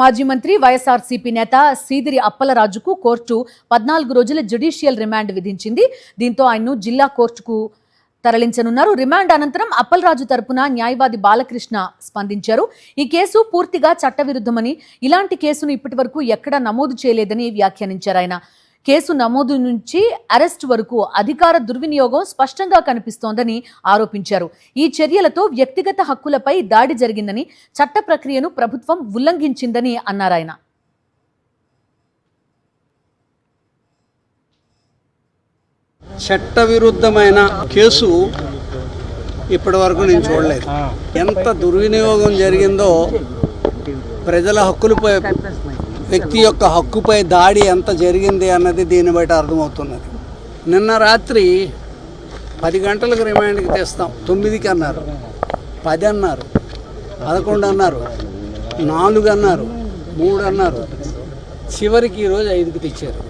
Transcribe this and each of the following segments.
మాజీ మంత్రి వైఎస్ఆర్సీపీ నేత సీదిరి అప్పలరాజుకు కోర్టు 14 రోజుల జ్యుడిషియల్ రిమాండ్ విధించింది. దీంతో ఆయన్ను జిల్లా కోర్టుకు తరలించనున్నారు. రిమాండ్ అనంతరం అప్పలరాజు తరపున న్యాయవాది బాలకృష్ణ స్పందించారు. ఈ కేసు పూర్తిగా చట్టవిరుద్ధమని, ఇలాంటి కేసును ఇప్పటివరకు ఎక్కడా నమోదు చేయలేదని వ్యాఖ్యానించారు. ఆయన కేసు నమోదు నుంచి అరెస్టు వరకు అధికార దుర్వినియోగం స్పష్టంగా కనిపిస్తోందని ఆరోపించారు. ఈ చర్యలతో వ్యక్తిగత హక్కులపై దాడి జరిగిందని, చట్ట ప్రక్రియను ప్రభుత్వం ఉల్లంఘించిందని అన్నారు. ఆయన చట్టవిరుద్ధమైన కేసు ఇప్పటి వరకు నేను చూడలేదు. ఎంత దుర్వినియోగం జరిగిందో, ప్రజల హక్కులపై, వ్యక్తి యొక్క హక్కుపై దాడి ఎంత జరిగింది అన్నది దీన్ని బట్టి అర్థమవుతున్నది. నిన్న రాత్రి 10 గంటలకు రిమాండ్కి తెస్తాం, 9కి అన్నారు, 10 అన్నారు, 11 అన్నారు, 4 అన్నారు, 3 అన్నారు, చివరికి ఈరోజు 5కి తెచ్చారు.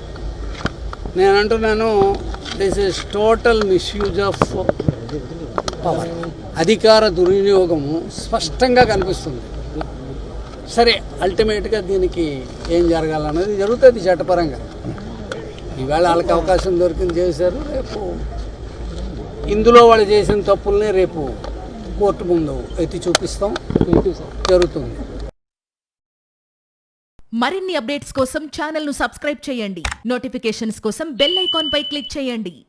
నేను అంటున్నాను, this is total misuse of power. అధికార దుర్వినియోగము స్పష్టంగా కనిపిస్తుంది. సరే, అల్టిమేట్గా దీనికి ఏం జరగాలన్నది జరుగుతుంది చట్టపరంగా. ఈవేళ వాళ్ళకి అవకాశం దొరికింది, చేశారు. రేపు ఇందులో వాళ్ళు చేసిన తప్పుల్ని రేపు కోర్టు ముందు ఎత్తి చూపిస్తాం, జరుగుతుంది. మరిన్ని అప్డేట్స్ కోసం ఛానల్ను సబ్స్క్రైబ్ చేయండి. నోటిఫికేషన్స్ కోసం బెల్ ఐకాన్ పై క్లిక్ చేయండి.